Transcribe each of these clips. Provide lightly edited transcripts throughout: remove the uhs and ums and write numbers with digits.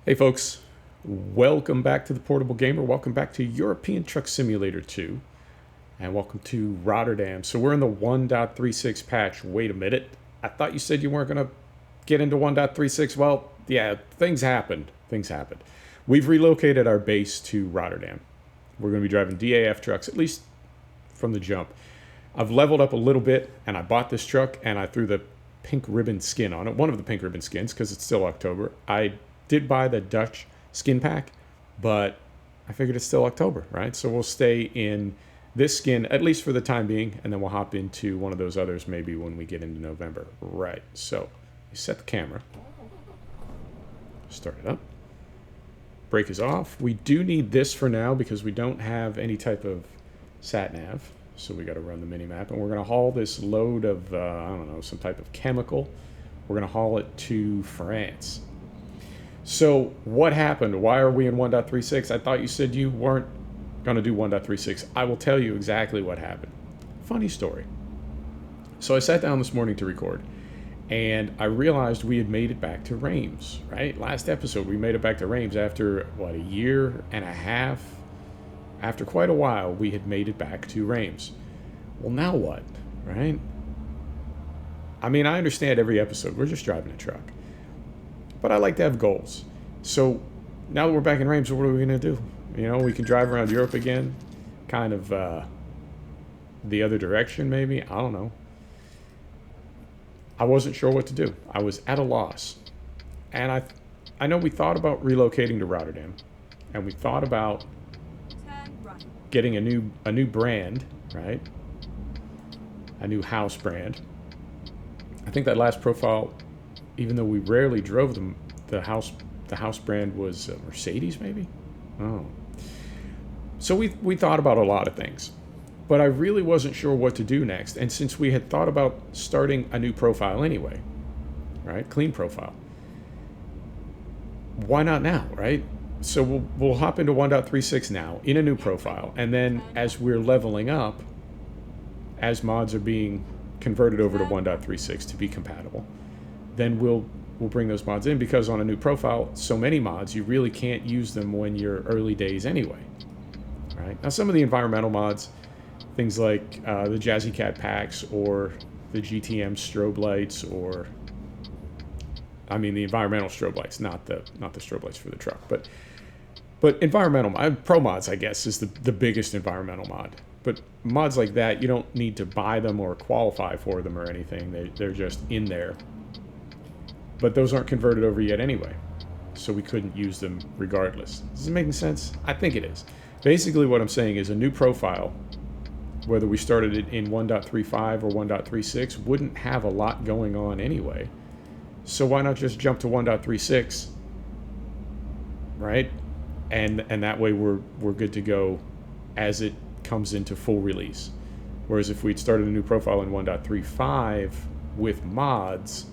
Hey folks, welcome back to the Portable Gamer. Welcome back to European Truck Simulator 2. And welcome to Rotterdam. So we're in the 1.36 patch. Wait a minute. I thought you said you weren't going to get into 1.36. Well, yeah, things happened. Things happened. We've relocated our base to Rotterdam. We're going to be driving DAF trucks, at least from the jump. I've leveled up a little bit, and I bought this truck, and I threw the pink ribbon skin on it. One of the pink ribbon skins, because it's still October. I did buy the Dutch skin pack, but I figured it's still October, right? So we'll stay in this skin, at least for the time being, and then we'll hop into one of those others maybe when we get into November. Right, so you set the camera. Start it up. Brake is off. We do need this for now because we don't have any type of sat-nav. So we got to run the mini-map, and we're going to haul this load of, I don't know, some type of chemical. We're going to haul it to France. So what happened? Why are we in 1.36? I thought you said you weren't going to do 1.36. I will tell you exactly what happened. Funny story. So I sat down this morning to record, and I realized we had made it back to Reims, right? Last episode, we made it back to Reims after, what, a year and a half? After quite a while, we had made it back to Reims. Well, now what, right? I mean, I understand every episode. We're just driving a truck. But I like to have goals. So now that we're back in Reims, what are we going to do? You know, we can drive around Europe again. Kind of the other direction, maybe. I don't know. I wasn't sure what to do. I was at a loss. And I know we thought about relocating to Rotterdam. And we thought about getting a new brand, right? A new house brand. I think that last profile, even though we rarely drove them, the house brand was Mercedes, maybe? Oh. So we thought about a lot of things. But I really wasn't sure what to do next. And since we had thought about starting a new profile anyway, right? Clean profile. Why not now, right? So we'll hop into 1.36 now in a new profile. And then as we're leveling up, as mods are being converted over to 1.36 to be compatible, then we'll bring those mods in, because on a new profile, so many mods, you really can't use them when you're early days anyway. Right? Now, some of the environmental mods, things like the Jazzy Cat packs or the GTM strobe lights, or I mean the environmental strobe lights, not the strobe lights for the truck, but environmental pro mods, I guess, is the biggest environmental mod. But mods like that, you don't need to buy them or qualify for them or anything. They're just in there. But those aren't converted over yet anyway, so we couldn't use them regardless. Does it make sense? I think it is. Basically what I'm saying is a new profile, whether we started it in 1.35 or 1.36, wouldn't have a lot going on anyway. So why not just jump to 1.36, right? And that way we're good to go as it comes into full release. Whereas if we'd started a new profile in 1.35 with mods,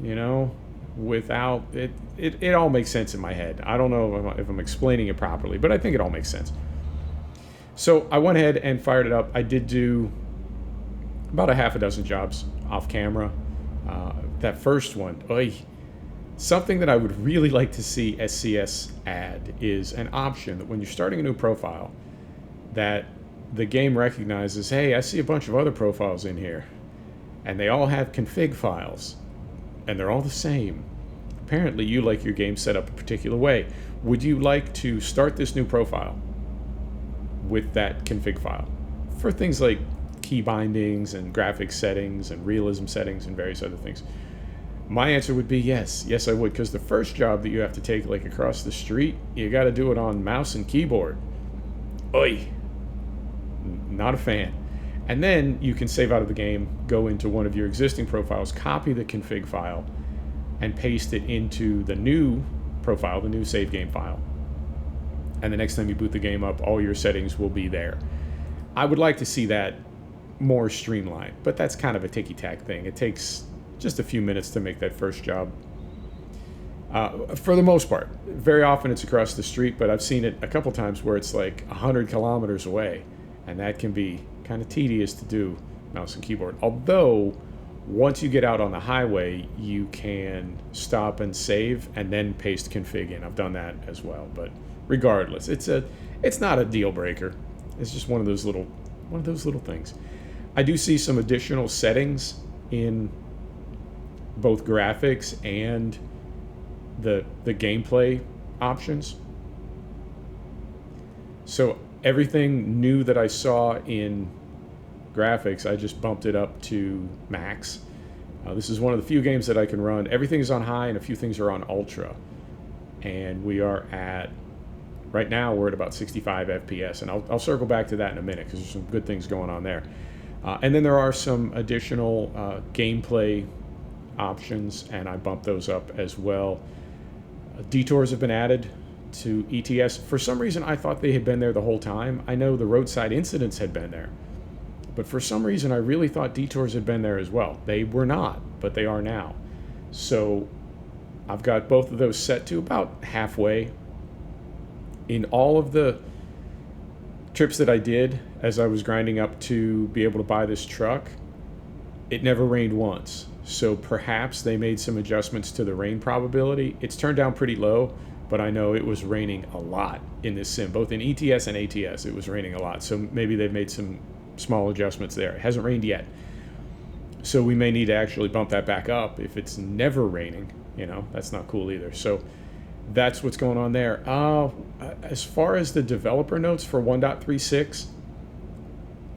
you know, without it, it all makes sense in my head. I don't know if I'm explaining it properly, but I think it all makes sense. So I went ahead and fired it up. I did do about a half a dozen jobs off camera. That first one, something that I would really like to see SCS add is an option that when you're starting a new profile, that the game recognizes, hey, I see a bunch of other profiles in here, and they all have config files. And they're all the same. Apparently you like your game set up a particular way. Would you like to start this new profile with that config file for things like key bindings and graphics settings and realism settings and various other things? My answer would be yes. Yes, I would, because the first job that you have to take, like across the street, you got to do it on mouse and keyboard. Oi. Not a fan. And then you can save out of the game, go into one of your existing profiles, copy the config file, and paste it into the new profile, the new save game file. And the next time you boot the game up, all your settings will be there. I would like to see that more streamlined, but that's kind of a ticky-tack thing. It takes just a few minutes to make that first job. For the most part. Very often it's across the street, but I've seen it a couple times where it's like 100 kilometers away, and that can be kind of tedious to do, mouse and keyboard. Although Once you get out on the highway, you can stop and save and then paste config in. I've done that as well. But regardless, it's not a deal breaker. It's just one of those little things. I do see some additional settings in both graphics and the gameplay options. So everything new that I saw in graphics, I just bumped it up to max. This is one of the few games that I can run. Everything is on high and a few things are on ultra. And we are at, right now we're at about 65 FPS. And I'll circle back to that in a minute because there's some good things going on there. And then there are some additional gameplay options, and I bumped those up as well. Detours have been added to ETS. For some reason, I thought they had been there the whole time. I know the roadside incidents had been there, but for some reason, I really thought detours had been there as well. They were not, but they are now. So I've got both of those set to about halfway. In all of the trips that I did as I was grinding up to be able to buy this truck, it never rained once. So perhaps they made some adjustments to the rain probability. It's turned down pretty low, but I know it was raining a lot in this sim, both in ETS and ATS. It was raining a lot. So maybe they've made some small adjustments there. It hasn't rained yet. So we may need to actually bump that back up if it's never raining. You know, that's not cool either. So that's what's going on there. As far as the developer notes for 1.36,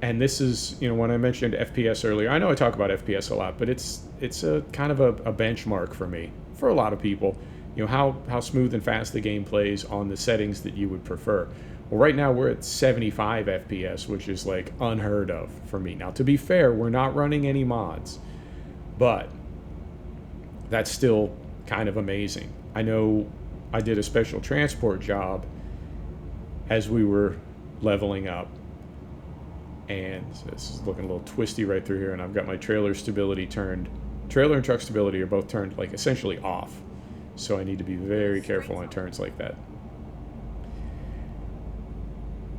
and this is, you know, when I mentioned FPS earlier, I know I talk about FPS a lot, but it's a kind of a benchmark for me, for a lot of people. You know, how smooth and fast the game plays on the settings that you would prefer. Well, right now we're at 75 FPS, which is like unheard of for me. Now, to be fair, we're not running any mods, but that's still kind of amazing. I know I did a special transport job as we were leveling up, and this is looking a little twisty right through here, and I've got my trailer and truck stability are both turned like essentially off. So I need to be very careful on turns like that.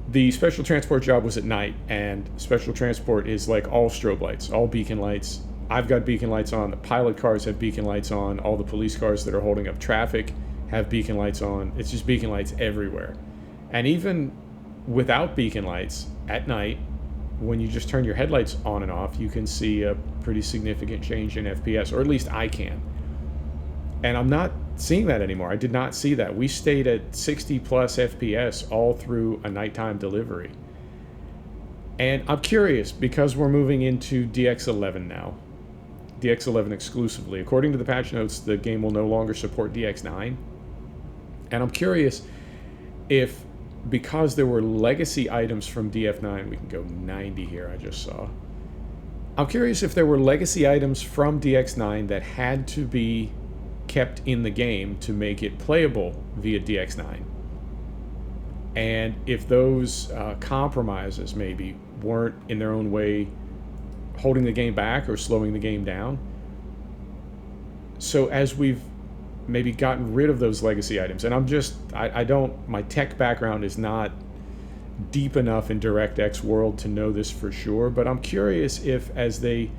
The special transport job was at night, and special transport is like all strobe lights, all beacon lights. I've got beacon lights on. The pilot cars have beacon lights on. All the police cars that are holding up traffic have beacon lights on. It's just beacon lights everywhere. And even without beacon lights, at night, when you just turn your headlights on and off, you can see a pretty significant change in FPS, or at least I can. And I'm not seeing that anymore. I did not see that. We stayed at 60 plus FPS all through a nighttime delivery. And I'm curious, because we're moving into DX11 now, DX11 exclusively. According to the patch notes, the game will no longer support DX9. And I'm curious if, because there were legacy items from DF9, we can go 90 here, I just saw. I'm curious if there were legacy items from DX9 that had to be kept in the game to make it playable via DX9. And if those compromises maybe weren't in their own way holding the game back or slowing the game down. So as we've maybe gotten rid of those legacy items, and I don't, my tech background is not deep enough in DirectX world to know this for sure, but I'm curious if as they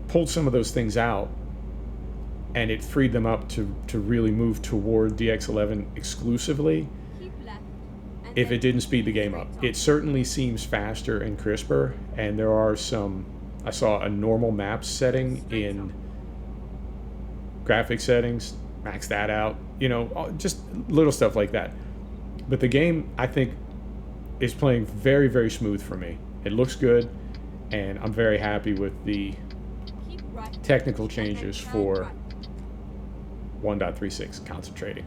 pulled some of those things out and it freed them up to really move toward DX11 exclusively, if it didn't speed the game up. It certainly seems faster and crisper, and there are some, I saw a normal maps setting in graphic settings, max that out, you know, just little stuff like that. But the game, I think, is playing very, very smooth for me. It looks good, and I'm very happy with the technical changes for 1.36 concentrating.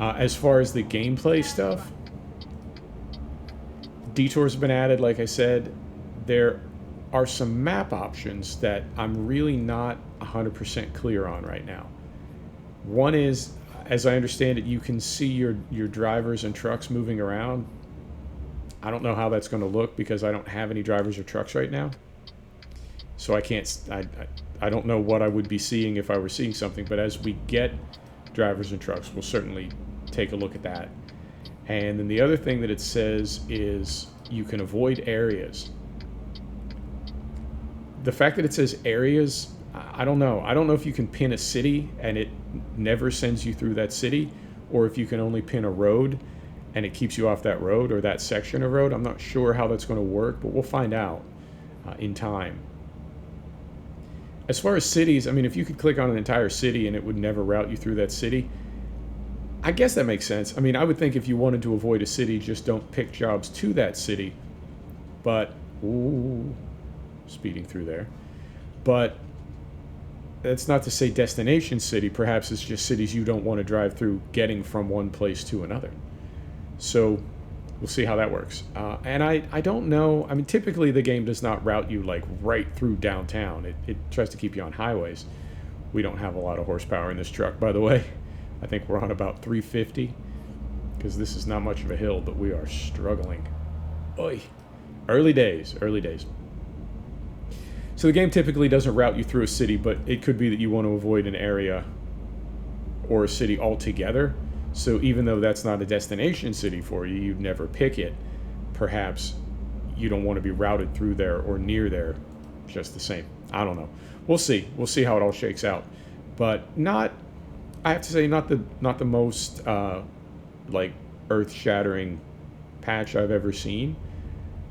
As far as the gameplay stuff, detours have been added, like I said. There are some map options that I'm really not 100% clear on right now. One is, as I understand it, you can see your drivers and trucks moving around. I don't know how that's going to look because I don't have any drivers or trucks right now. So I can't, I don't know what I would be seeing if I were seeing something, but as we get drivers and trucks, we'll certainly take a look at that. And then the other thing that it says is you can avoid areas. the fact that it says areas, I don't know. I don't know if you can pin a city and it never sends you through that city, or if you can only pin a road and it keeps you off that road or that section of road. I'm not sure how that's going to work, but we'll find out in time. As far as cities, I mean, if you could click on an entire city and it would never route you through that city, I guess that makes sense. I mean, I would think if you wanted to avoid a city, just don't pick jobs to that city. But, ooh, speeding through there. But that's not to say destination city. Perhaps it's just cities you don't want to drive through getting from one place to another. So we'll see how that works. And I don't know. I mean, typically the game does not route you like right through downtown. It tries to keep you on highways. We don't have a lot of horsepower in this truck, by the way. I think we're on about 350 because this is not much of a hill, but we are struggling. Oy. Early days. So the game typically doesn't route you through a city, but it could be that you want to avoid an area or a city altogether. So even though that's not a destination city for you, you'd never pick it. Perhaps you don't want to be routed through there or near there just the same. I don't know. We'll see. We'll see how it all shakes out. But not, I have to say, not the most like earth-shattering patch I've ever seen.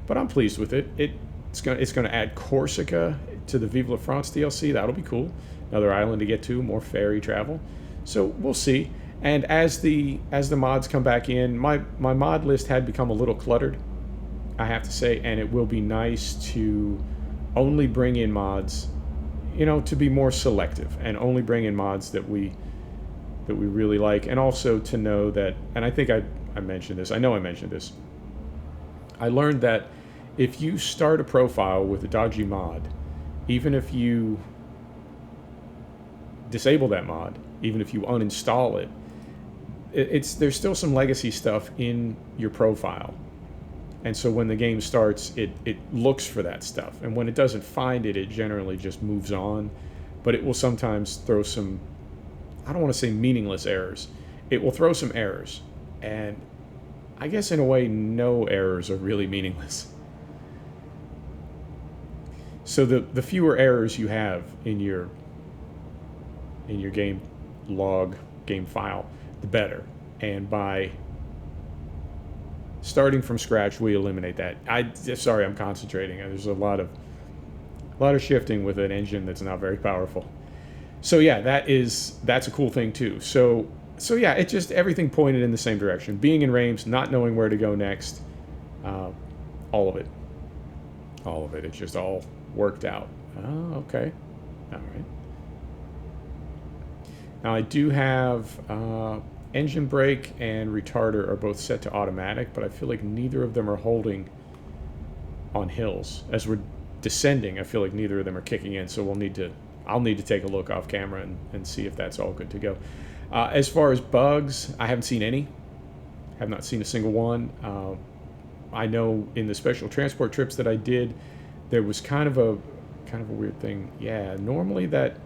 But I'm pleased with it. It's going to add Corsica to the Vive la France DLC. That'll be cool. Another island to get to, more ferry travel. So we'll see. And as the mods come back in, my mod list had become a little cluttered, I have to say, and it will be nice to only bring in mods, you know, to be more selective and only bring in mods that we really like, and also to know that, and I think I mentioned this. I know I mentioned this. I learned that if you start a profile with a dodgy mod, even if you disable that mod, even if you uninstall it, there's still some legacy stuff in your profile. And so when the game starts, it looks for that stuff. And when it doesn't find it, it generally just moves on. But it will sometimes throw some, I don't want to say meaningless errors. It will throw some errors. And I guess in a way, no errors are really meaningless. So the fewer errors you have in your game log, game file, the better. And by starting from scratch, we eliminate that. Sorry, I'm concentrating. There's a lot of shifting with an engine that's not very powerful. So yeah, that's a cool thing too. So yeah, it just, everything pointed in the same direction. Being in Reims, not knowing where to go next, all of it. It just all worked out. Oh, okay. All right. Now I do have engine brake and retarder are both set to automatic, but I feel like neither of them are holding on hills. As we're descending, I feel like neither of them are kicking in, so I'll need to take a look off camera and see if that's all good to go. As far as bugs, I haven't seen any. Have not seen a single one. I know in the special transport trips that I did, there was kind of a weird thing. Yeah, normally that.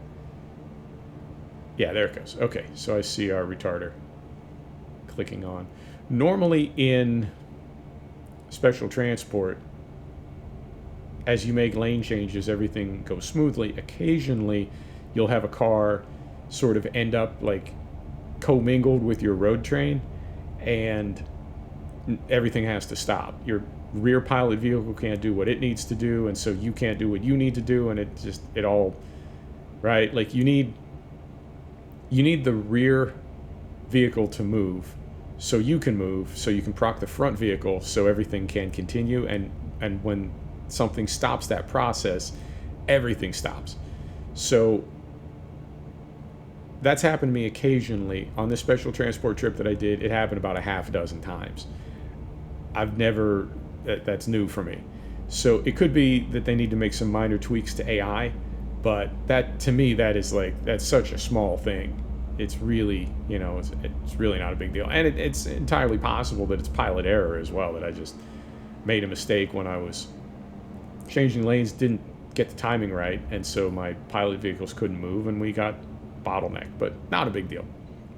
Yeah, there it goes. Okay, so I see our retarder clicking on. Normally in special transport, as you make lane changes, everything goes smoothly. Occasionally, you'll have a car sort of end up like commingled with your road train, and everything has to stop. Your rear pilot vehicle can't do what it needs to do, and so you can't do what you need to do, and it all, right? Like you need the rear vehicle to move so you can move, so you can proc the front vehicle so everything can continue, and when something stops that process, everything stops. So that's happened to me occasionally. On this special transport trip that I did, it happened about a half dozen times. That's new for me. So it could be that they need to make some minor tweaks to AI, but that, to me, that's such a small thing. It's really, it's really not a big deal. And it's entirely possible that it's pilot error as well, that I just made a mistake when I was changing lanes, didn't get the timing right, and so my pilot vehicles couldn't move, and we got bottlenecked. But not a big deal.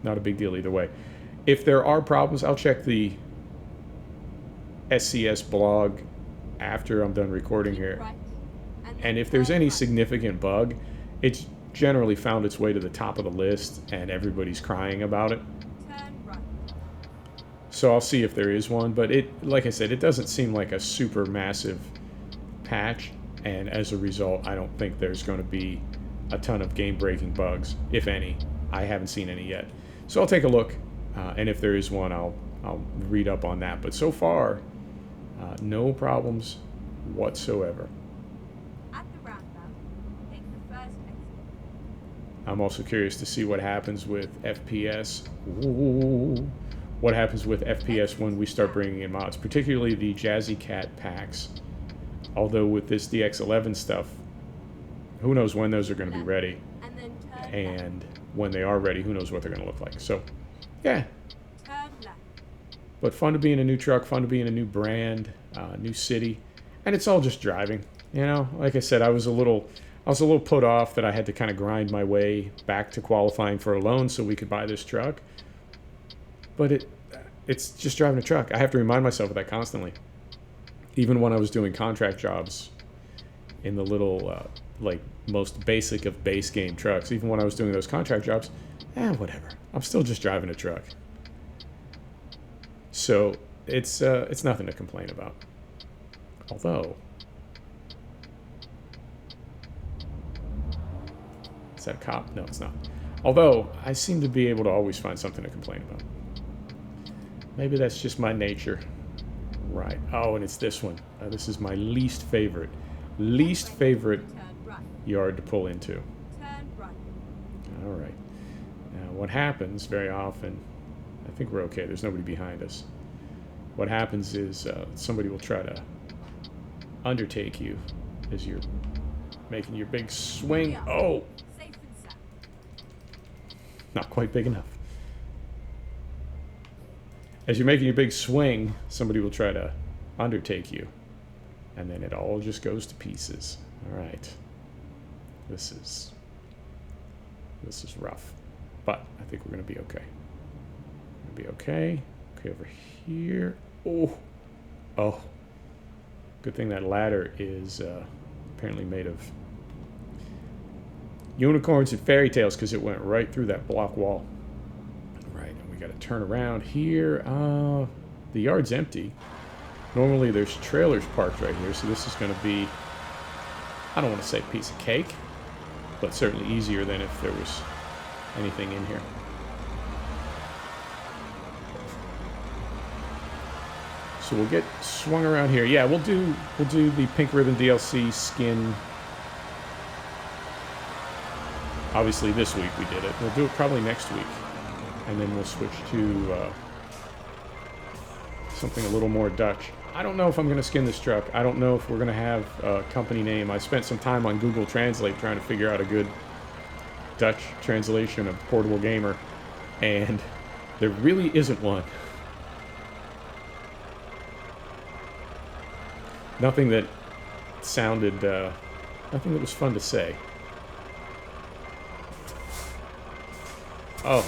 Not a big deal either way. If there are problems, I'll check the SCS blog after I'm done recording here. Right. And And if there's any significant bug, it's generally found its way to the top of the list and everybody's crying about it. So I'll see if there is one, but like I said, it doesn't seem like a super massive patch, and as a result, I don't think there's going to be a ton of game-breaking bugs, if any. I haven't seen any yet. So I'll take a look, and if there is one, I'll read up on that. But so far, no problems whatsoever. At the roundabout, take the first exit. I'm also curious to see what happens with FPS. Ooh. What happens with FPS when we start bringing in mods, particularly the Jazzy Cat packs. Although with this DX11 stuff, who knows when those are going to be ready. And when they are ready, who knows what they're going to look like. So, yeah. But fun to be in a new truck, fun to be in a new brand, new city. And it's all just driving. You know, like I said, I was a little put off that I had to kind of grind my way back to qualifying for a loan so we could buy this truck. But it's just driving a truck. I have to remind myself of that constantly. Even when I was doing contract jobs in the little, like, most basic of base game trucks, even when I was doing those contract jobs, whatever. I'm still just driving a truck. So it's nothing to complain about. Although, is that a cop? No, it's not. Although, I seem to be able to always find something to complain about. Maybe that's just my nature. Right. Oh, and it's this one. This is my least favorite yard to pull into. All right. Now, what happens very often, I think we're okay. There's nobody behind us. What happens is somebody will try to undertake you as you're making your big swing. Oh! Not quite big enough. As you're making your big swing, somebody will try to undertake you. And then it all just goes to pieces. All right. This is rough. But I think we're going to be okay. Be okay. Okay, over here. Oh. Good thing that ladder is apparently made of unicorns and fairy tales, because it went right through that block wall. Right, and we got to turn around here. The yard's empty. Normally there's trailers parked right here, so this is going to be, I don't want to say a piece of cake, but certainly easier than if there was anything in here. So we'll get swung around here. Yeah, we'll do the Pink Ribbon DLC skin. Obviously this week we did it. We'll do it probably next week. And then we'll switch to something a little more Dutch. I don't know if I'm going to skin this truck. I don't know if we're going to have a company name. I spent some time on Google Translate trying to figure out a good Dutch translation of Portable Gamer. And there really isn't one. Nothing that sounded, nothing that was fun to say. Oh,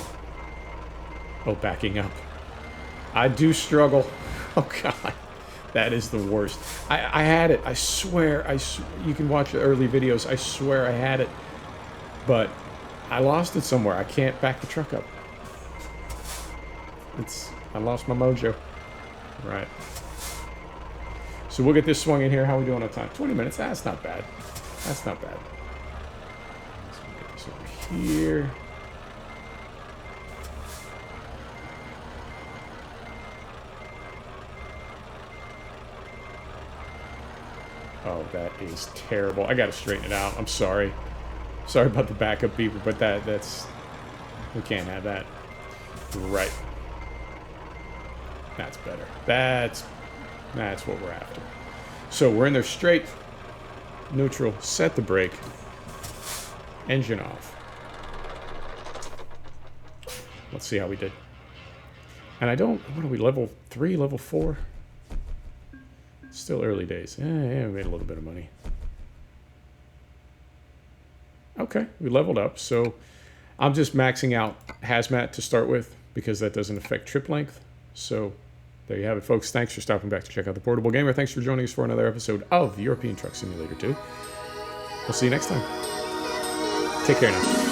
backing up. I do struggle. Oh, God. That is the worst. I had it. I swear. You can watch the early videos. I swear I had it. But I lost it somewhere. I can't back the truck up. I lost my mojo. Right. So we'll get this swung in here. How are we doing on time? 20 minutes. That's not bad. That's not bad. So we'll get this over here. Oh, that is terrible. I gotta straighten it out. I'm sorry. Sorry about the backup beeper, but that's... We can't have that. Right. That's better. That's what we're after. So we're in there straight. Neutral. Set the brake. Engine off. Let's see how we did. And I don't... What are we, level 3, level 4? Still early days. Yeah, we made a little bit of money. Okay, we leveled up. So I'm just maxing out hazmat to start with because that doesn't affect trip length. So there you have it, folks. Thanks for stopping back to check out the Portable Gamer. Thanks for joining us for another episode of European Truck Simulator 2. we'll see you next time. Take care now.